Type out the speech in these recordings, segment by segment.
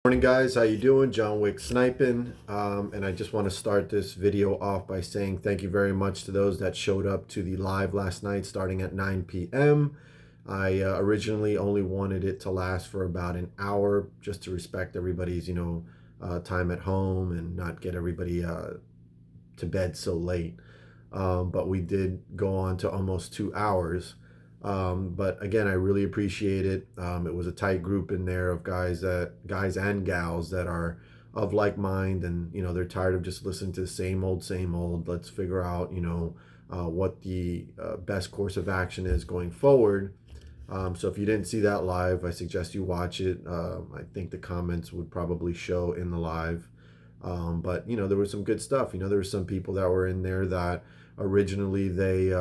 Morning guys, how you doing? Johnwicksnipin, and I just want to start this video off by saying thank you very much to those that showed up to the live last night starting at 9 p.m. I originally only wanted it to last for about an hour just to respect everybody's time at home and not get everybody to bed so late. But we did go on to almost 2 hours. But again, I really appreciate it. It was a tight group in there of guys and gals that are of like mind, and they're tired of just listening to the same old. Let's figure out what the best course of action is going forward. So if you didn't see that live, I suggest you watch it. I think the comments would probably show in the live. But there was some good stuff. There were some people that were in there that originally they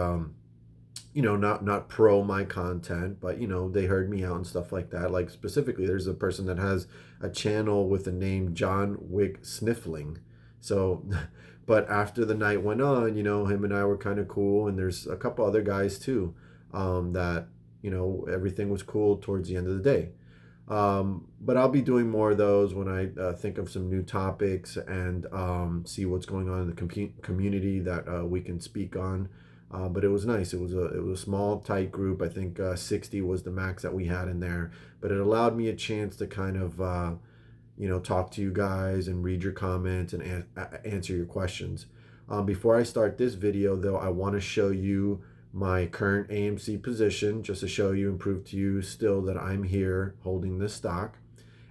not pro my content, but they heard me out and stuff like that. Like specifically, there's a person that has a channel with the name Johnwicksnipin. So but after the night went on, him and I were kind of cool, and there's a couple other guys too, that everything was cool towards the end of the day. But I'll be doing more of those when I think of some new topics and see what's going on in the community that we can speak on. But it was nice. It was a small, tight group. I think 60 was the max that we had in there. But it allowed me a chance to kind of talk to you guys and read your comments and answer your questions. Before I start this video, though, I want to show you my current AMC position, just to show you and prove to you still that I'm here holding this stock.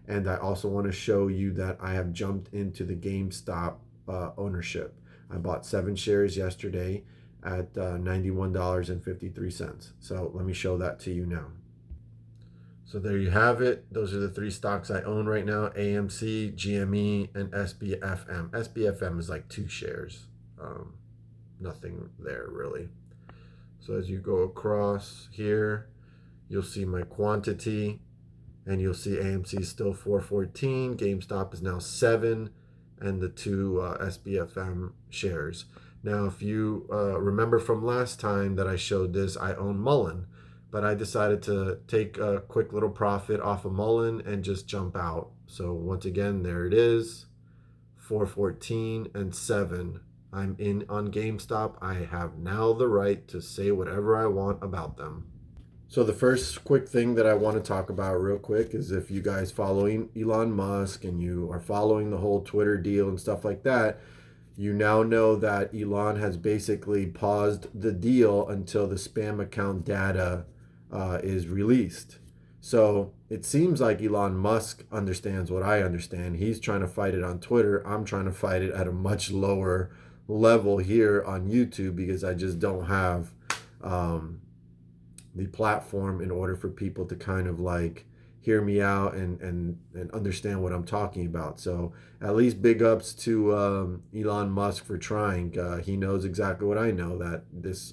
And I also want to show you that I have jumped into the GameStop ownership. I bought 7 shares yesterday at $91.53. So let me show that to you now. So there you have it. Those are the 3 stocks I own right now: AMC, GME, and SBFM. SBFM is like 2 shares. Nothing there really. So as you go across here, you'll see my quantity, and you'll see AMC is still 414, GameStop is now 7, and the 2 SBFM shares. Now, if you remember from last time that I showed this, I own Mullen, but I decided to take a quick little profit off of Mullen and just jump out. So once again, there it is, 414 and 7. I'm in on GameStop. I have now the right to say whatever I want about them. So the first quick thing that I want to talk about real quick is, if you guys following Elon Musk and you are following the whole Twitter deal and stuff like that, you now know that Elon has basically paused the deal until the spam account data is released. So it seems like Elon Musk understands what I understand. He's trying to fight it on Twitter. I'm trying to fight it at a much lower level here on YouTube, because I just don't have the platform in order for people to kind of like hear me out and understand what I'm talking about. So at least big ups to Elon Musk for trying. He knows exactly what I know, that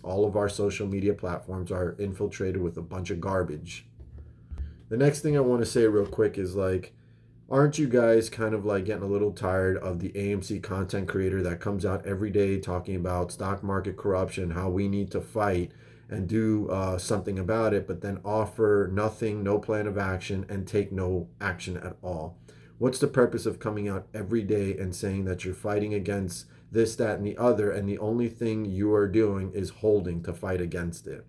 all of our social media platforms are infiltrated with a bunch of garbage. The next thing I want to say real quick is, like, aren't you guys kind of like getting a little tired of the AMC content creator that comes out every day talking about stock market corruption, how we need to fight and do something about it, but then offer nothing, no plan of action, and take no action at all? What's the purpose of coming out every day and saying that you're fighting against this, that, and the other, and the only thing you are doing is holding to fight against it?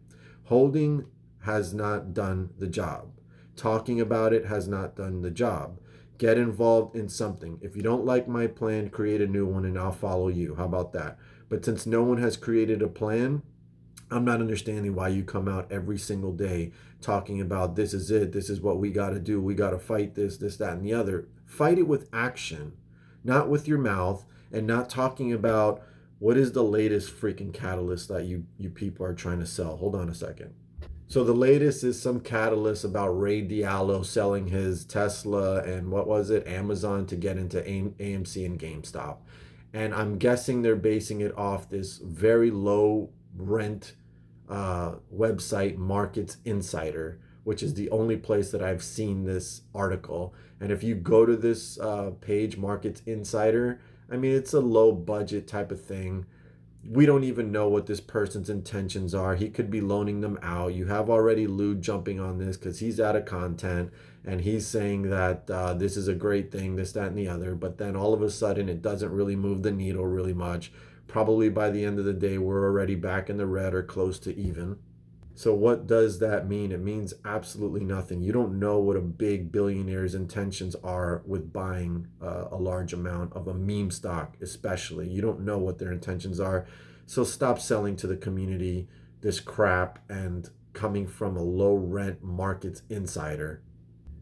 Holding has not done the job. Talking about it has not done the job. Get involved in something. If you don't like my plan, create a new one and I'll follow you. How about that? But since no one has created a plan, I'm not understanding why you come out every single day talking about this is it, this is what we got to do, we got to fight this, that, and the other. Fight it with action, not with your mouth, and not talking about what is the latest freaking catalyst that you people are trying to sell. Hold on a second. So the latest is some catalyst about Ray DALIO selling his Tesla and what was it, Amazon, to get into AMC and GameStop. And I'm guessing they're basing it off this very low rent website, Markets Insider, which is the only place that I've seen this article. And if you go to this page, Markets Insider, I mean, it's a low budget type of thing. we don't even know what this person's intentions are. He could be loaning them out. You have already Lou jumping on this because he's out of content and he's saying that this is a great thing, this, that, and the other. But then all of a sudden, it doesn't really move the needle really much. Probably by the end of the day, we're already back in the red or close to even. So what does that mean? It means absolutely nothing. You don't know what a big billionaire's intentions are with buying a large amount of a meme stock, especially. You don't know what their intentions are. So stop selling to the community this crap and coming from a low rent markets insider.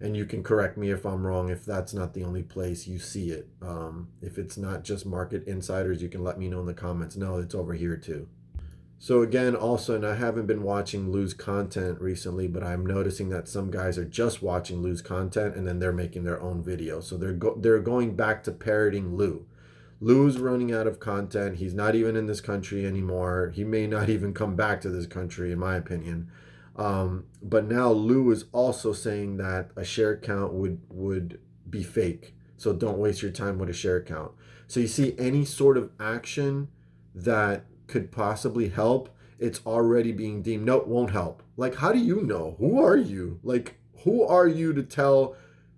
And you can correct me if I'm wrong, if that's not the only place you see it. If it's not just market insiders, you can let me know in the comments. No, it's over here too. So again, also, and I haven't been watching Lou's content recently, but I'm noticing that some guys are just watching Lou's content and then they're making their own video. So they're going back to parroting Lou. Lou's running out of content. He's not even in this country anymore. He may not even come back to this country, in my opinion. But now Lou is also saying that a share count would be fake. So don't waste your time with a share count. So you see any sort of action that could possibly help, it's already being deemed, no, it won't help. Like, how do you know? Who are you? Like, who are you to tell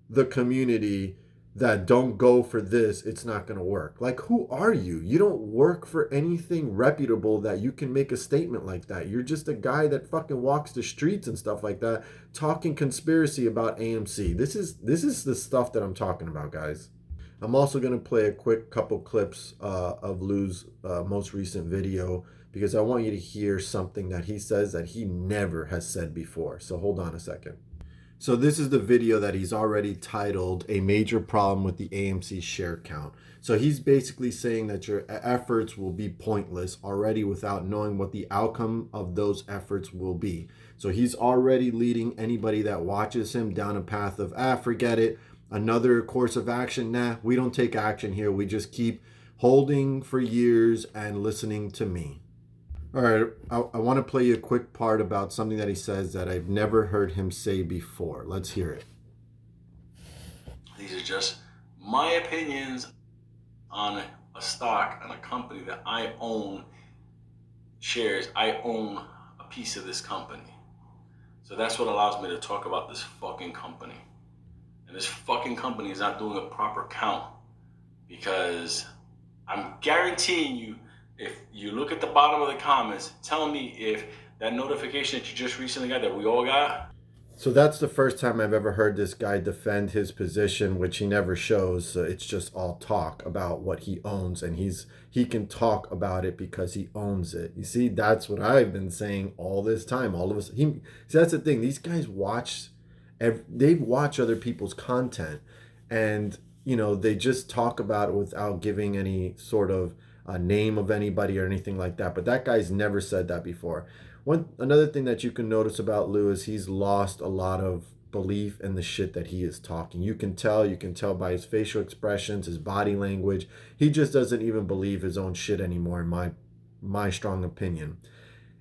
the community that don't go for this, it's not going to work? Like, who are you? You don't work for anything reputable that you can make a statement like that. You're just a guy that fucking walks the streets and stuff like that, talking conspiracy about AMC. This is the stuff that I'm talking about, guys. I'm also going to play a quick couple clips of Lou's most recent video because I want you to hear something that he says that he never has said before. So hold on a second. So this is the video that he's already titled "A Major Problem with the AMC Share Count." So he's basically saying that your efforts will be pointless already without knowing what the outcome of those efforts will be. So he's already leading anybody that watches him down a path of, forget it. Another course of action, nah, we don't take action here. We just keep holding for years and listening to me. All right, I want to play you a quick part about something that he says that I've never heard him say before. Let's hear it. These are just my opinions on a stock and a company that I own shares. I own a piece of this company. So that's what allows me to talk about this fucking company. And this fucking company is not doing a proper count, because I'm guaranteeing you, if you look at the bottom of the comments, tell me if that notification that you just recently got, that we all got. So that's the first time I've ever heard this guy defend his position, which he never shows. So it's just all talk about what he owns, and he can talk about it because he owns it. You see, that's what I've been saying all this time. All of us. See, that's the thing. These guys they watch other people's content, and they just talk about it without giving any sort of a name of anybody or anything like that. But that guy's never said that before. Another thing that you can notice about Lou is he's lost a lot of belief in the shit that he is talking. You can tell by his facial expressions, his body language. He just doesn't even believe his own shit anymore, in my strong opinion.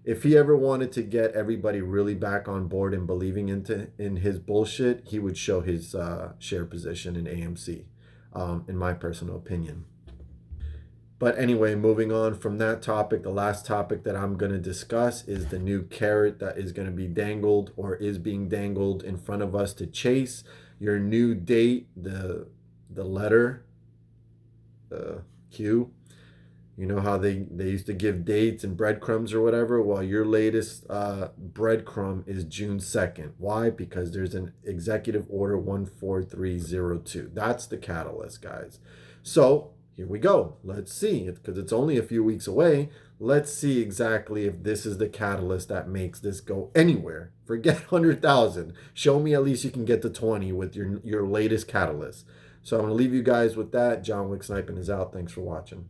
If he ever wanted to get everybody really back on board and believing in his bullshit, he would show his share position in AMC, in my personal opinion. But anyway, moving on from that topic, the last topic that I'm going to discuss is the new carrot that is going to be dangled, or is being dangled in front of us to chase your new date, the letter, Q. You know how they used to give dates and breadcrumbs or whatever? Well, your latest breadcrumb is June 2nd. Why? Because there's an executive order 14302. That's the catalyst, guys. So here we go. Let's see, because it's only a few weeks away. Let's see exactly if this is the catalyst that makes this go anywhere. Forget 100,000. Show me at least you can get to 20 with your latest catalyst. So I'm going to leave you guys with that. Johnwicksnipin is out. Thanks for watching.